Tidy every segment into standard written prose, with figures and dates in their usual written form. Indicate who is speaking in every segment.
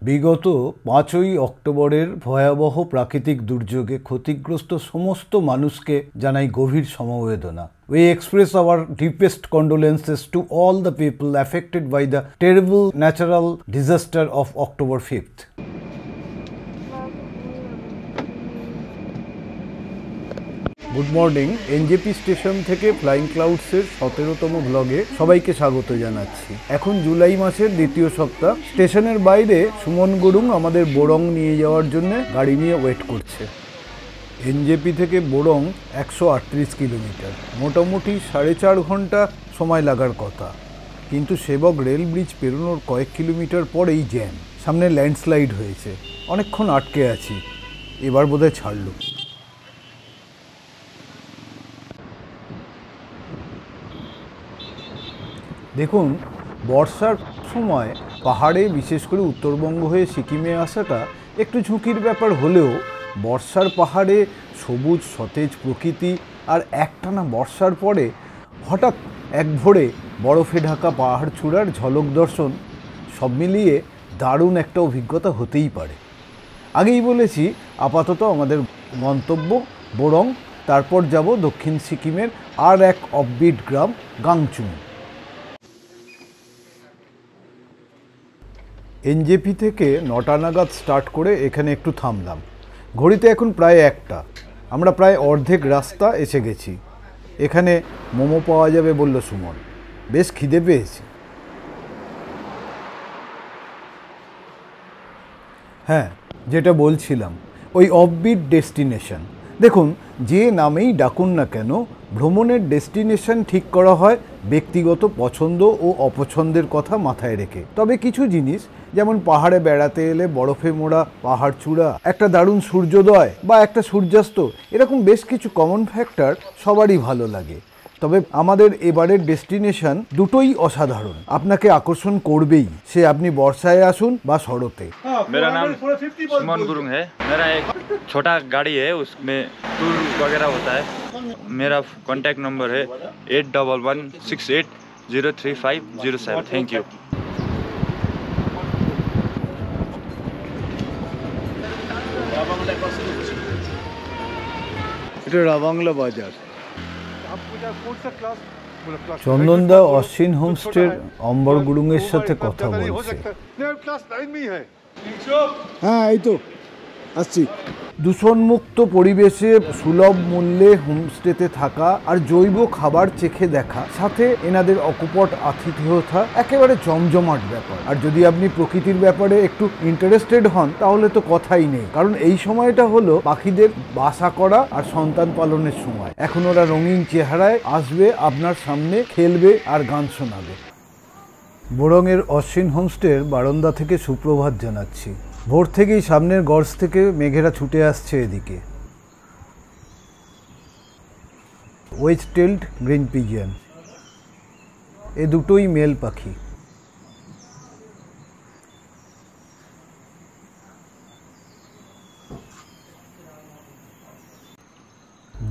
Speaker 1: বিগত ৫ই অক্টোবরের ভয়াবহ প্রাকৃতিক দুর্যোগে ক্ষতিগ্রস্ত সমস্ত মানুষকে জানাই গভীর সমবেদনা। We express our deepest condolences to all the people affected by the terrible natural disaster of October 5th. Good morning. NJP station থেকে ফ্লাইং ক্লাউডসের 17তম ব্লগে সবাইকে স্বাগত জানাচ্ছি। এখন জুলাই মাসের দ্বিতীয় সপ্তাহ। স্টেশনের বাইরে সুমন গুরুং আমাদের বোরং নিয়ে যাওয়ার জন্য গাড়ি নিয়ে ওয়েট করছে। এনজেপি থেকে বোরং 138 কিলোমিটার, মোটামুটি 4.5 ঘন্টা সময় লাগার কথা। কিন্তু সেবক রেল ব্রিজ পেরোনোর কয়েক কিলোমিটার পরেই জ্যাম। সামনে ল্যান্ডস্লাইড হয়েছে, অনেকক্ষণ আটকে আছি। এবার বোধহয় ছাড়লো। দেখুন, বর্ষার সময় পাহাড়ে, বিশেষ করে উত্তরবঙ্গ হয়ে সিকিমে আসাটা একটু ঝুঁকির ব্যাপার হলেও বর্ষার পাহাড়ে সবুজ সতেজ প্রকৃতি আর একটানা বর্ষার পরে হঠাৎ এক ভোরে বরফে ঢাকা পাহাড় চূড়ার ঝলক দর্শন, সব মিলিয়ে দারুণ একটা অভিজ্ঞতা হতেই পারে। আগেই বলেছি, আপাতত আমাদের গন্তব্য বোরং, তারপর যাব দক্ষিণ সিকিমের আর এক অফবিট গ্রাম গাংচুং। এনজেপি থেকে 9টা নাগাদ স্টার্ট করে এখানে একটু থামলাম। ঘড়িতে এখন প্রায় 1টা। আমরা প্রায় অর্ধেক রাস্তা এসে গেছি। এখানে মোমো পাওয়া যাবে বলল সুমন। বেশ খিদে পেয়েছে। হ্যাঁ, যেটা বলছিলাম, ওই অফবিট ডেস্টিনেশন। দেখুন, যে নামেই ডাকুন না কেন, ভ্রমণের ডেস্টিনেশন ঠিক করা হয় ব্যক্তিগত পছন্দ ও অপছন্দের কথা মাথায় রেখে। তবে কিছু জিনিস, যেমন পাহাড়ে বেড়াতে এলে বরফে মোড়া পাহাড় চূড়া, একটা দারুণ সূর্যোদয় বা একটা সূর্যাস্ত, এরকম বেশ কিছু কমন ফ্যাক্টর সবারই ভালো লাগে। তবে আমাদের এবারের ডেস্টিনেশন দুটোই অসাধারণ, আপনাকে আকর্ষণ করবেই, সে আপনি বর্ষায় আসুন বা শরতে।
Speaker 2: मेरा नाम सुमन गुरुंग है। मेरा एक छोटा गाड़ी है, उसमें टूर वगैरह होता है। मेरा कॉन्टैक्ट नंबर है 8116803507। Thank you.
Speaker 1: এটা রাবাংলা বাজার। চন্দনদা অশ্বিন হোমস্টের অম্বর গুরুংয়ের সাথে কথা বলছে। হ্যাঁ, এই তো আসছি। দূষণমুক্ত পরিবেশে সুলভ মূল্যে হোমস্টেতে থাকা আর জৈব খাবার চেখে দেখা, সাথে এনাদের অকপট আতিথেয়তা একেবারে জমজমাট ব্যাপার। আর যদি আপনি প্রকৃতির ব্যাপারে একটু ইন্টারেস্টেড হন তাহলে তো কথাই নেই, কারণ এই সময়টা হলো পাখিদের বাসা করা আর সন্তান পালনের সময়। এখন ওরা রঙিন চেহারায় আসবে আপনার সামনে, খেলবে আর গান শোনাবে। বোরংয়ের অশ্বিন হোমস্টের বারান্দা থেকে সুপ্রভাত জানাচ্ছি। ভোর থেকেই সামনের গর্জ থেকে মেঘেরা ছুটে আসছে এদিকে। ওয়েস্ট টেলড গ্রিন পিজিয়ন, এ দুটোই মেল পাখি।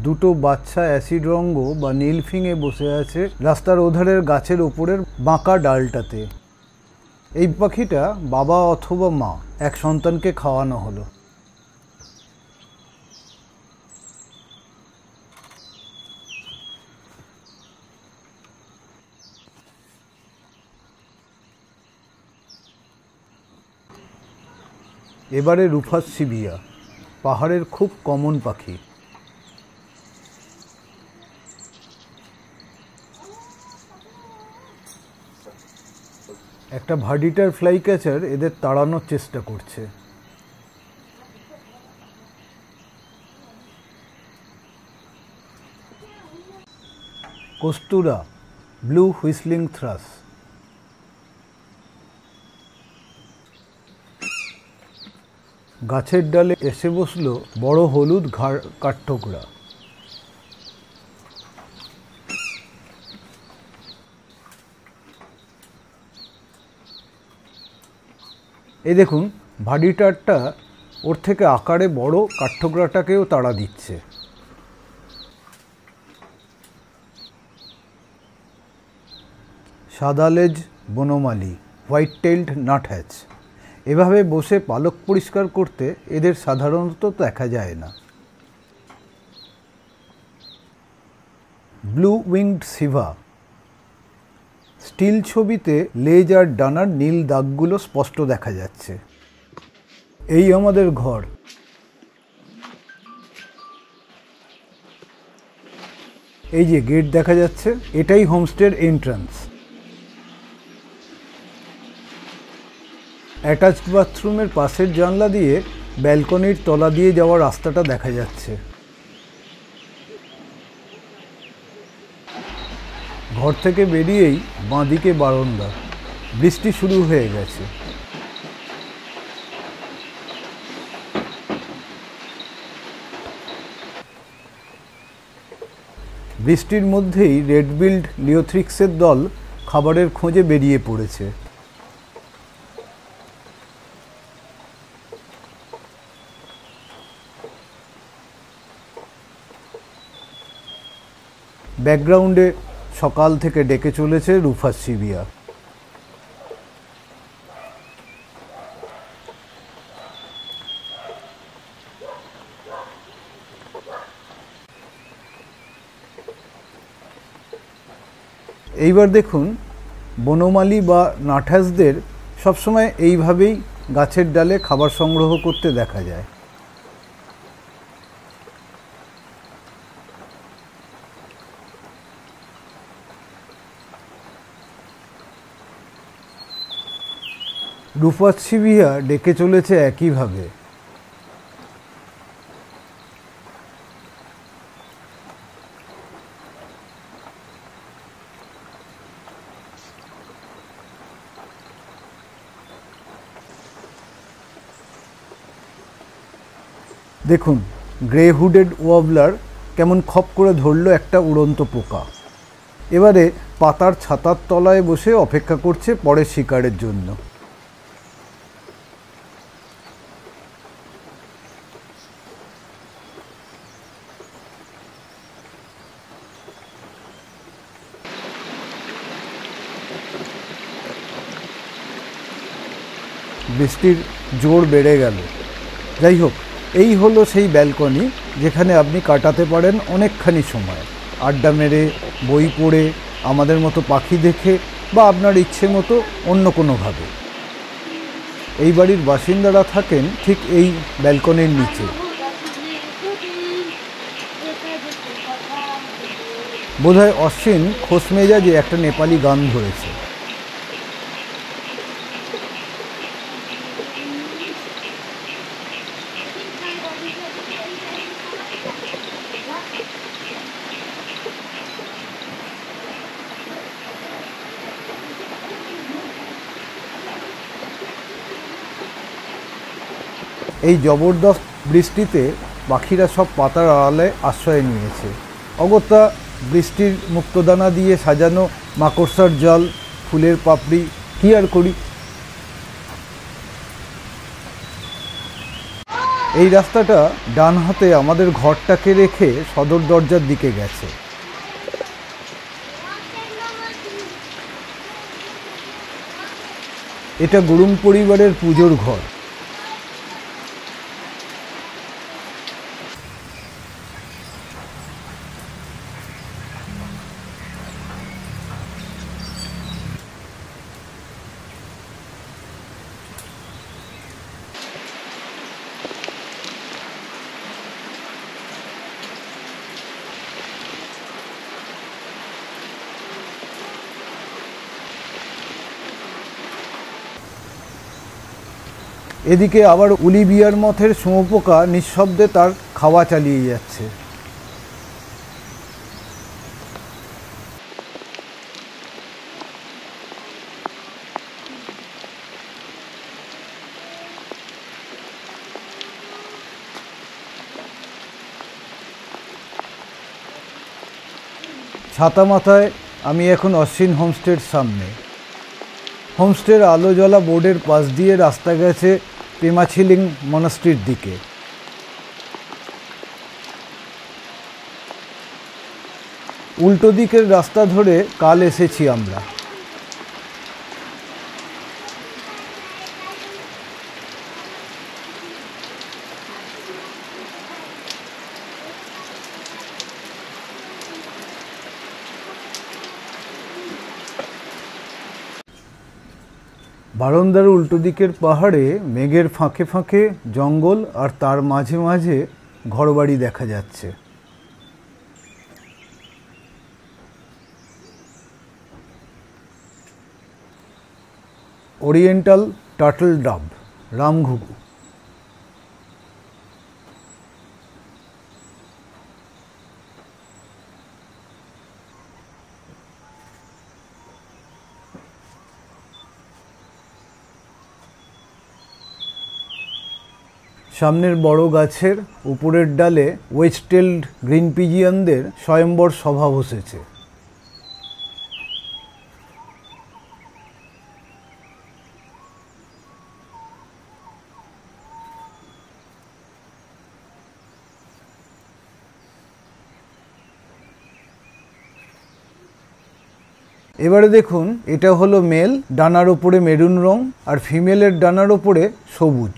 Speaker 1: দুটো বাচ্চা অ্যাসিড রঙ্গ বা নীলফিঙে বসে আছে রাস্তার ওধারের গাছের ওপরের বাঁকা ডালটাতে। এই পাখিটা বাবা অথবা মা, এক সন্তানকে খাওয়ানো হলো। এবারে রুফাস সিভিয়া, পাহাড়ের খুব কমন পাখি। একটা ভার্ডিটার ফ্লাই ক্যাচার এদের তাড়ানোর চেষ্টা করছে। কস্তুরা, ব্লু হুইসলিং থ্রাস। গাছের ডালে এসে বসলো বড় হলুদ কাঠঠোকরা। এই দেখুন, ভাডিটারটা ওর থেকে আকারে বড় কাঠঠোকরাটাকেও তাড়া দিচ্ছে। সাদালেজ বনমালী, হোয়াইট টেইলড নাটহ্যাচ, এভাবে বসে পালক পরিষ্কার করতে এদের সাধারণত দেখা যায় না। Blue winked সিভা। স্টিল ছবিতে লেজ আর ডানার নীল দাগগুলো স্পষ্ট দেখা যাচ্ছে। এই আমাদের ঘর। এই যে গেট দেখা যাচ্ছে, এটাই হোমস্টের এন্ট্রান্স। অ্যাটাচড বাথরুমের পাশের জানলা দিয়ে ব্যালকনির তলা দিয়ে যাওয়ার রাস্তাটা দেখা যাচ্ছে। ঘর থেকে বেরিয়েই বাঁদিকে বারান্দা। বৃষ্টি শুরু হয়ে গেছে। বৃষ্টির মধ্যেই রেডবিল্ড লিওথ্রিক্সের দল খাবারের খোঁজে বেরিয়ে পড়েছে। ব্যাকগ্রাউন্ডে সকাল থেকে ডেকে চলেছে রুফাস সিভিয়া। এইবার দেখুন, বনমালী বা নাঠাসদের সবসময় এইভাবেই গাছের ডালে খাবার সংগ্রহ করতে দেখা যায়। রুফাস সিভিয়া ডেকে চলেছে একইভাবে। দেখুন, গ্রে হুডেড ওয়াবলার কেমন খপ করে ধরল একটা উড়ন্ত পোকা। এবারে পাতার ছাতার তলায় বসে অপেক্ষা করছে পরের শিকারের জন্য। বৃষ্টির জোর বেড়ে গেল। যাই হোক, এই হলো সেই ব্যালকনি যেখানে আপনি কাটাতে পারেন অনেকখানি সময়, আড্ডা মেরে, বই পড়ে, আমাদের মতো পাখি দেখে, বা আপনার ইচ্ছে মতো অন্য কোনোভাবে। এই বাড়ির বাসিন্দারা থাকেন ঠিক এই ব্যালকনির নিচে। বোধহয় অশ্বিন খোশমেজাজে একটা নেপালি গান ধরেছে। এই জবরদস্ত বৃষ্টিতে পাখিরা সব পাতার আড়ালে আশ্রয় নিয়েছে। অগত্যা বৃষ্টির মুক্তদানা দিয়ে সাজানো মাকড়সার জাল, ফুলের পাপড়ি, কী আর করি। এই রাস্তাটা ডান হাতে আমাদের ঘরটাকে রেখে সদর দরজার দিকে গেছে। এটা গুরুং পরিবারের পুজোর ঘর। এদিকে আবার উলিবিয়ার মথের শুঁয়োপোকা নিঃশব্দে তার খাওয়া চালিয়ে যাচ্ছে। ছাতা মাথায় আমি এখন অশ্বিন হোমস্টের সামনে। হোমস্টের আলো জ্বলা বোর্ডের পাশ দিয়ে রাস্তা গেছে পেমাছিলিং মনাস্ট্রির দিকে। উল্টো দিকের রাস্তা ধরে কাল এসেছি আমরা। বারান্দার উল্টো দিকের পাহাড়ে মেঘের ফাঁকে ফাঁকে জঙ্গল আর তার মাঝে মাঝে ঘরবাড়ি দেখা যাচ্ছে। ওরিয়েন্টাল টার্টল ডাব, রামঘুঘু। সামনের বড় গাছের উপরের ডালে ওয়েস্টেল্ড গ্রিন পিজিয়নদের স্বয়ম্বর সভা বসেছে। এবারে দেখুন, এটা হলো মেল, ডানার ওপরে মেরুন রং, আর ফিমেলের ডানার ওপরে সবুজ।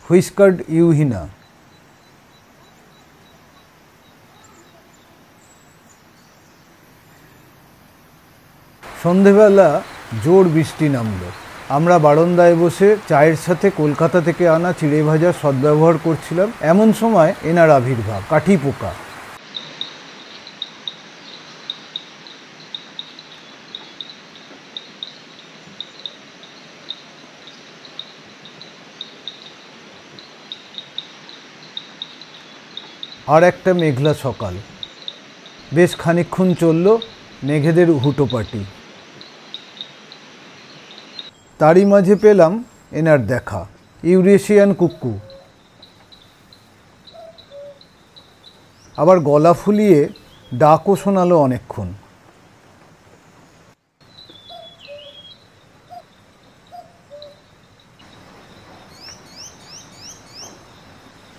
Speaker 1: হুইস্কার্ড ইউহিনা। সন্ধেবেলা জোর বৃষ্টি নামলো। আমরা বারান্দায় বসে চায়ের সাথে কলকাতা থেকে আনা চিড়ে ভাজার সদ্ব্যবহার করছিলাম। এমন সময় এনার আবির্ভাব, কাঠি পোকা। আর একটা মেঘলা সকাল, বেশ খানিকক্ষণ চলল মেঘেদের হুটোপাটি। তারই মাঝে পেলাম এনার দেখা, ইউরেশিয়ান কুক্কু। আবার গলা ফুলিয়ে ডাকও শোনালো অনেকক্ষণ।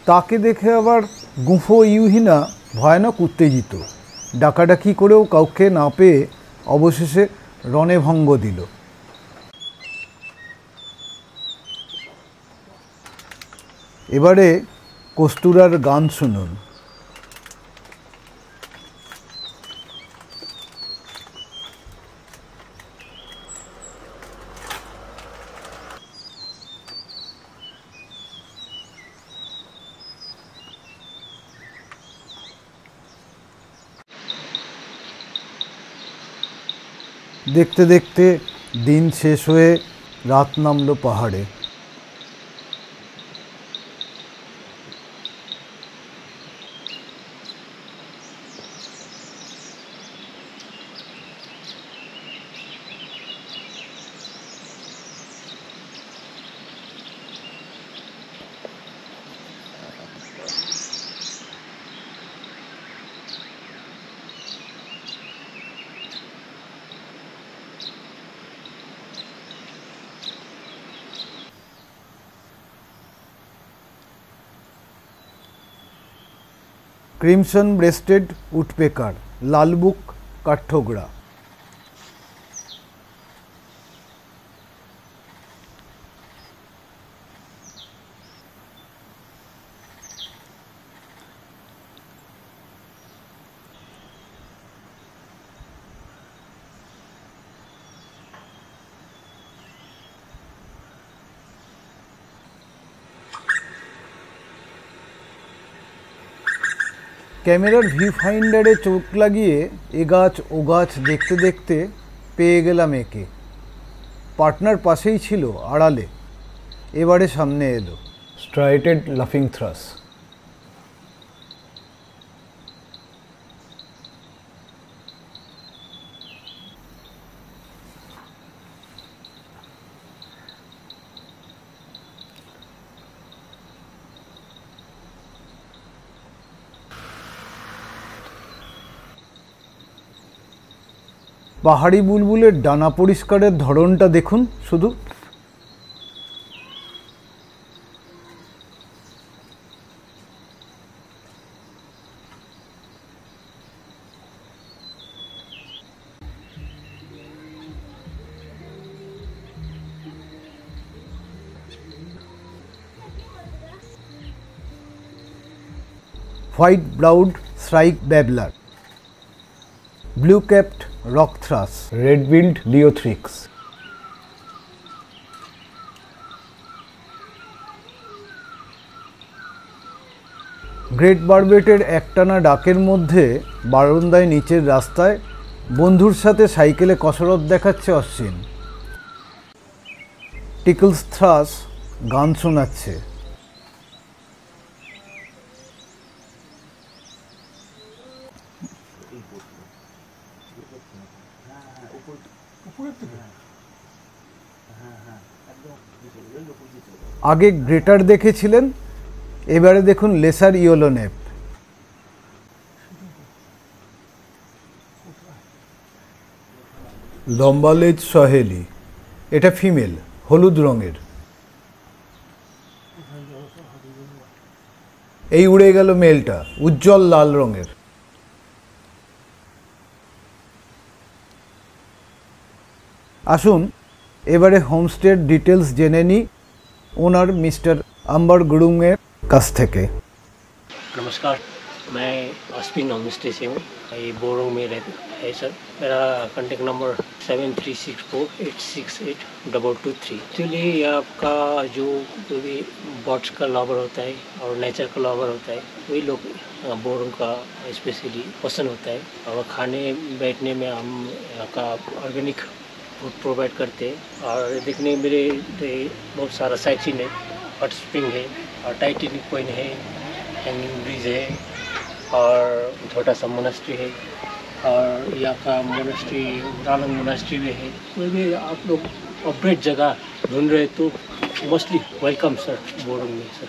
Speaker 1: তাকে দেখে আবার গুঁফো ইউহিনা ভয়ানক উত্তেজিত, ডাকাডাকি করেও কাউকে না পেয়ে অবশেষে রণে ভঙ্গ দিল। এবারে কস্তুরার গান শুনুন। দেখতে দেখতে দিন শেষ হয়ে রাত নামলো পাহাড়ে। ক্রিমসন ব্রেস্টেড উডপেকার, লালবুক কাঠঠোকরা। ক্যামেরার ভিউ ফাইন্ডারে চোখ লাগিয়ে এ গাছ ও গাছ দেখতে দেখতে পেয়ে গেলাম একে। পার্টনার পাশেই ছিল আড়ালে, এবারে সামনে এলো। স্ট্রাইটেড লাফিং থ্রাস। পাহাড়ি বুলবুলের ডানা পরিষ্কারের ধরনটা দেখুন শুধু। White browed shrike babbler, blue capped rock thrush, red billed leiothrix. Great বারবেটের একটানা ডাকের মধ্যে বারান্দায় নিচের রাস্তায় বন্ধুর সাথে সাইকেলে কসরত দেখাচ্ছে অশ্বিন। টিকলস থ্রাস গান শোনাচ্ছে। আগে গ্রেটার দেখেছিলেন, এবারে দেখুন লেসার ইয়েলোনেপ। লম্বালেজ সহেলি, এটা ফিমেল, হলুদ রঙের। এই উড়ে গেল মেলটা, উজ্জ্বল লাল রঙের। আসুন এবারে হোমস্টের ডিটেলস জেনে নিই ওনার মিস্টার अम्बर गुरुंगेर काछ थेके।
Speaker 3: नमस्कार, मैं अश्विन होम स्टे से हूँ, ये बोरोंग में रहता है सर। मेरा कॉन्टेक्ट नंबर 7364868223। एक्चुअली आपका जो भी बर्ड्स का लवर होता है और नेचर का लवर होता है वही लोग बोरोंग का स्पेशली पसंद होता है। और खाने बैठने में हम यहाँ का ऑर्गेनिक फूड प्रोवाइड करते हैं। और देखने मेरे बहुत सारा साइट सीन है, हॉट स्प्रिंग है और टाइटैनिक पॉइंट है, हैंगिंग ब्रिज है और छोटा सा मोनास्ट्री है। और यहाँ का मोनास्ट्री रालंग मोनास्ट्री में है। कोई भी आप लोग अपडेट जगह ढूंढ रहे तो मोस्टली वेलकम सर बोरोंग में sir.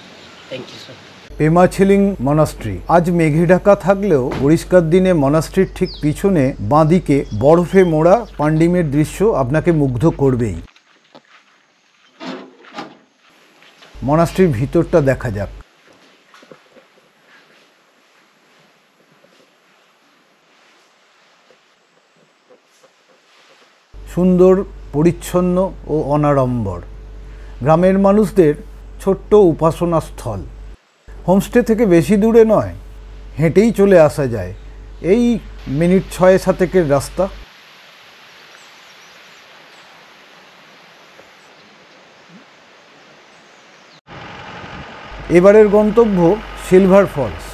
Speaker 3: Thank you sir.
Speaker 1: Pemachhiling monastery আজ মেঘে ঢাকা থাকলেও পরিষ্কার দিনে মনাস্ট্রির ঠিক পিছনে বাঁদিকে বরফে মোড়া পান্ডিমের দৃশ্য আপনাকে মুগ্ধ করবেই। মনাস্ট্রির ভিতরটা দেখা যাক। সুন্দর, পরিচ্ছন্ন ও অনাড়ম্বর, গ্রামের মানুষদের ছোট্ট উপাসনা স্থল। হোমস্টে থেকে বেশি দূরে নয়, হেঁটেই চলে আসা যায়, এই মিনিট 6-7 রাস্তা। এবারের গন্তব্য সিলভার ফলস।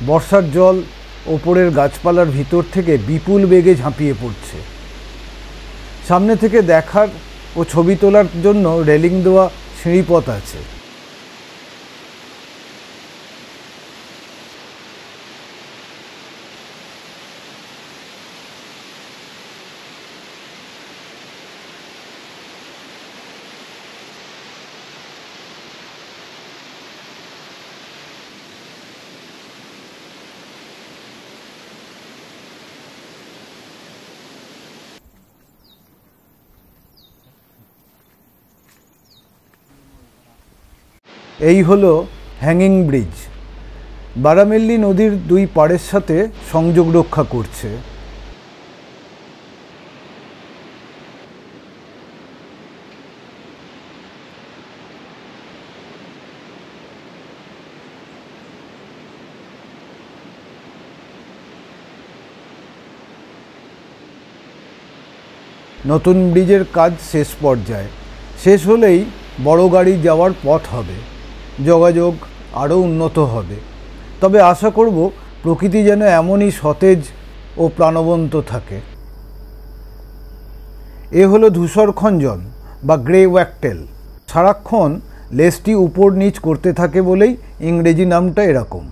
Speaker 1: বর্ষার জল ওপরের গাছপালার ভিতর থেকে বিপুল বেগে ঝাঁপিয়ে পড়ছে। সামনে থেকে দেখার ও ছবি তোলার জন্য রেলিং দেওয়া সিঁড়িপথ আছে। এই হলো হ্যাঙ্গিং ব্রিজ, বারামেল্লি নদীর দুই পাড়ের সাথে সংযোগ রক্ষা করছে। নতুন ব্রিজের কাজ শেষ পর্যায়ে, শেষ হলেই বড় গাড়ি যাওয়ার পথ হবে, যোগাযোগ আরও উন্নত হবে। তবে আশা করব প্রকৃতি যেন এমনই সতেজ ও প্রাণবন্ত থাকে। এ হলো ধূসর খঞ্জন বা গ্রে ওয়াকটেল। সারাক্ষণ লেজটি উপর নিচ করতে থাকে বলেই ইংরেজি নামটা এরকম।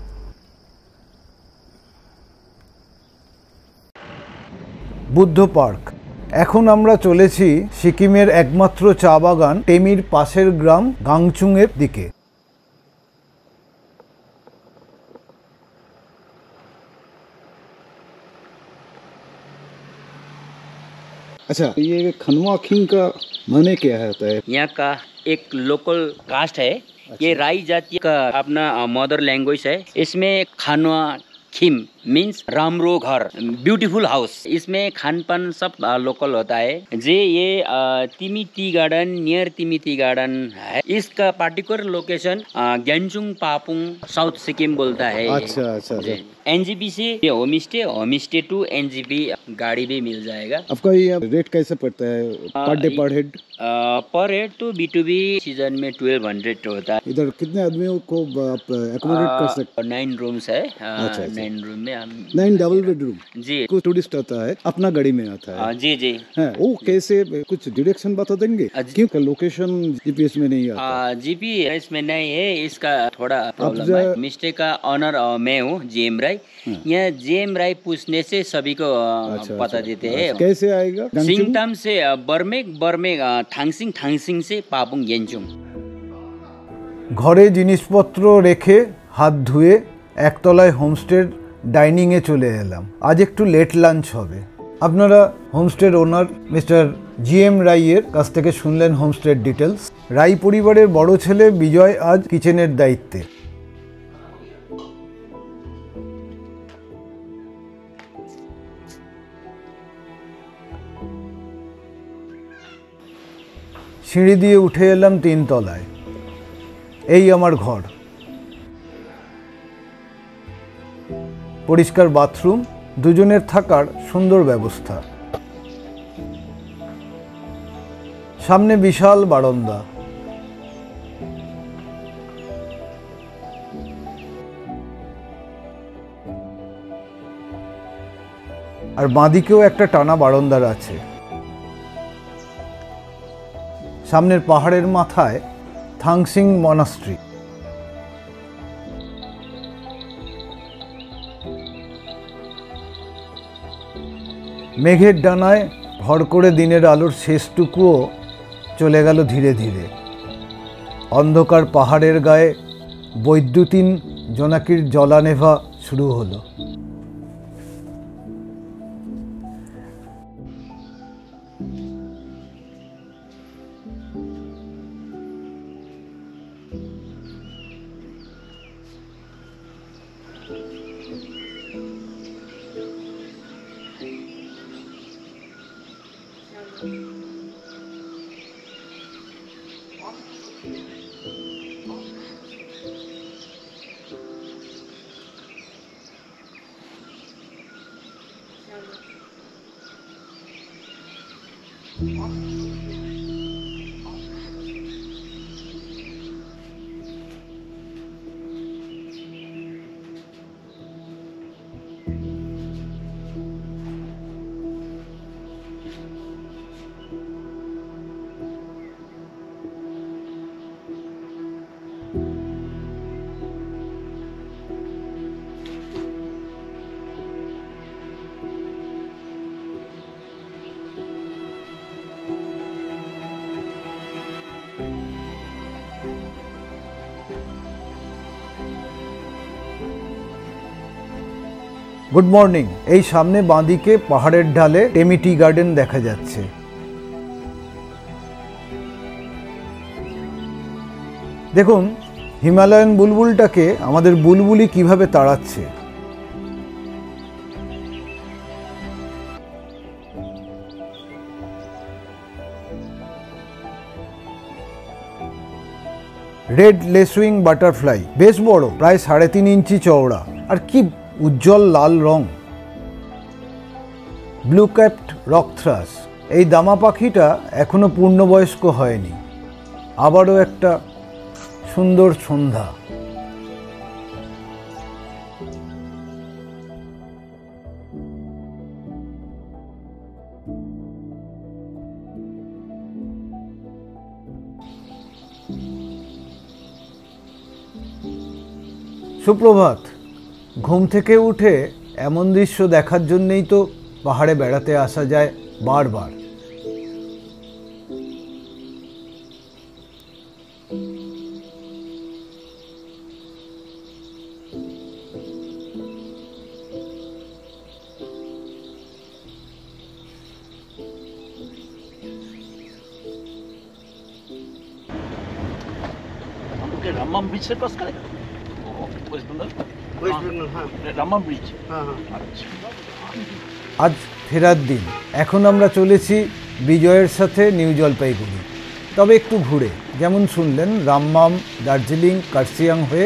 Speaker 1: বুদ্ধ পার্ক। এখন আমরা চলেছি সিকিমের একমাত্র চা বাগান টেমির পাশের গ্রাম গাংচুংয়ের দিকে।
Speaker 4: अच्छा, ये खनवा खिंग का माने क्या होता है?
Speaker 5: यहाँ का एक लोकल कास्ट है। ये राई जाति का अपना मदर लैंग्वेज है। इसमें खानवा खिम मीन्स रामरो घर, ब्यूटीफुल हाउस। इसमें खान पान सब लोकल होता है। जे ये तिमी टी गार्डन, नियर तिमी टी गार्डन है। इसका पार्टिकुलर लोकेशन ग्यानचुङ पापुङ साउथ सिक्किम बोलता है।
Speaker 4: अच्छा।
Speaker 5: एनजीपी से ये होम स्टे टू एनजीपी गाड़ी भी मिल जाएगा।
Speaker 4: आपका ये रेट कैसे पड़ता है पर डे पर हेड?
Speaker 5: पर हेड तो B2B सीजन में 1200 होता है।
Speaker 4: इधर कितने आदमियों को आप एकोमोडेट कर सकते?
Speaker 5: 9 रूम्स है।
Speaker 4: अच्छा।
Speaker 5: 9 रूम में हम
Speaker 4: 9 डबल बेडरूम।
Speaker 5: जी।
Speaker 4: कुछ टूरिस्ट आता है अपना गाड़ी में आता है।
Speaker 5: जी
Speaker 4: है वो कैसे, कुछ डायरेक्शन बता देंगे? क्योंकि लोकेशन जीपीएस में नहीं आता।
Speaker 5: जीपीएस में नहीं है, इसका थोड़ा प्रॉब्लम है। मिस्टेक का ऑनर मैं हूँ, जीएम राय। यहाँ जीएम राय पूछने से सभी को पता देते हैं।
Speaker 4: कैसे आएगा?
Speaker 5: सिंगताम से बर्मेक, थांगसिंग से पापुङ गेंचुङ।
Speaker 1: ঘরে জিনিসপত্র রেখে হাত ধুয়ে একতলায় হোমস্টের ডাইনিংয়ে চলে এলাম। আজ একটু লেট লাঞ্চ হবে। আপনারা হোমস্টের ওনার মিস্টার জিএম রাইয়ের কাছ থেকে শুনলেন হোমস্টের ডিটেলস। রাই পরিবারের বড় ছেলে বিজয় আজ কিচেনের দায়িত্বে। সিঁড়ি দিয়ে উঠে এলাম 3 তলায়। এই আমার ঘর। পরিষ্কার বাথরুম, দুজনের থাকার সুন্দর ব্যবস্থা। সামনে বিশাল বারান্দা। আর বাঁদিকেও একটা টানা বারান্দার আছে। সামনের পাহাড়ের মাথায় থাংসিং মনাস্ট্রি। মেঘের ডানায় ভর করে দিনের আলোর শেষটুকুও চলে গেল ধীরে ধীরে। অন্ধকার পাহাড়ের গায়ে বৈদ্যুতিন জোনাকির জলানেভা শুরু হলো। Good morning. এই সামনে বাঁদিকে পাহাড়ের ঢালে টেমি টি গার্ডেন দেখা যাচ্ছে। দেখুন হিমালয়ান বুলবুলটাকে আমাদের বুলবুলি কিভাবে তাড়াচ্ছে। রেড লেসউইং বাটারফ্লাই বেশ বড়, প্রায় 3.5 ইঞ্চি চওড়া, আর কি উজ্জ্বল লাল রং। ব্লু ক্যাপড রক থ্রাস, এই দামা পাখিটা এখনো পূর্ণবয়স্ক হয়নি। আবারও একটা সুন্দর সন্ধ্যা। সুপ্রভাত। ঘুম থেকে উঠে এমন দৃশ্য দেখার জন্যই তো পাহাড়ে বেড়াতে আসা যায় বারবার।
Speaker 6: रामम बीच से क्रॉस करेगा वेस्ट बंगाल।
Speaker 1: আজ ফেরার দিন। এখন আমরা চলেছি বিজয়ের সাথে নিউ জলপাইগুড়ি, তবে একটু ঘুরে। যেমন শুনলেন, রামমাম, দার্জিলিং, কার্সিয়াং হয়ে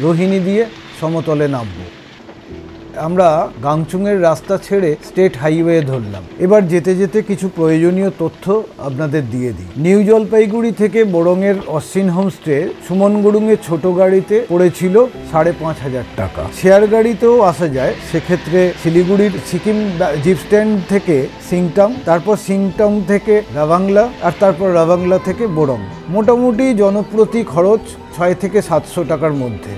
Speaker 1: রোহিণী দিয়ে সমতলে নামব। আমরা গাংচুংয়ের রাস্তা ছেড়ে স্টেট হাইওয়ে ধরলাম। এবার যেতে যেতে কিছু প্রয়োজনীয় তথ্য আপনাদের দিয়ে দিই। নিউ জলপাইগুড়ি থেকে বোরংয়ের অশ্বিন হোমস্টে সুমন গুরুংয়ের ছোট গাড়িতে পড়েছিল 5,500 টাকা। শেয়ার গাড়িতেও আসা যায়, সেক্ষেত্রে শিলিগুড়ির সিকিম জিপ স্ট্যান্ড থেকে সিংটাম, তারপর সিংটাম থেকে রাভাংলা, আর তারপর রাভাংলা থেকে বোরং। মোটামুটি জনপ্রতি খরচ 6 থেকে 700 টাকার মধ্যে।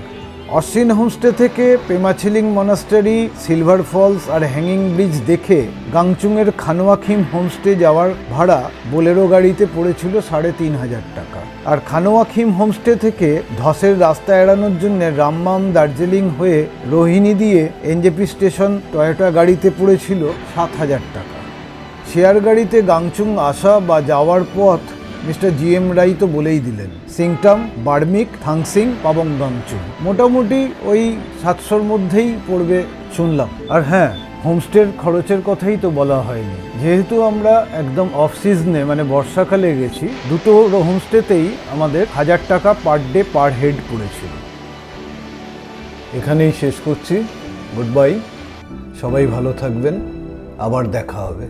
Speaker 1: অশ্বিন হোমস্টে থেকে পেমাছিলিং মনাস্টারি, সিলভার ফলস আর হ্যাঙ্গিং ব্রিজ দেখে গাংচুংয়ের খানোয়াখিম হোমস্টে যাওয়ার ভাড়া বোলেরো গাড়িতে পড়েছিল 3,500 টাকা। আর খানোয়াখিম হোমস্টে থেকে ধসের রাস্তা এড়ানোর জন্য রামমাম, দার্জিলিং হয়ে রোহিণী দিয়ে এনজেপি স্টেশন টয়োটা গাড়িতে পড়েছিল 7,000 টাকা। শেয়ার গাড়িতে গাংচুং আসা বা যাওয়ার পথ মিস্টার GM রাই তো বলেই দিলেন। সিংটাম, বার্মিক, থাংসিং, পাবং গাংচুং মোটামুটি ওই 700-র মধ্যেই পড়বে শুনলাম। আর হ্যাঁ, হোমস্টের খরচের কথাই তো বলা হয়নি। যেহেতু আমরা একদম অফ সিজনে মানে বর্ষাকালে গেছি, দুটো হোমস্টেতেই আমাদের 1,000 টাকা পার ডে পার হেড পড়েছিল। এখানেই শেষ করছি। গুড বাই, সবাই ভালো থাকবেন, আবার দেখা হবে।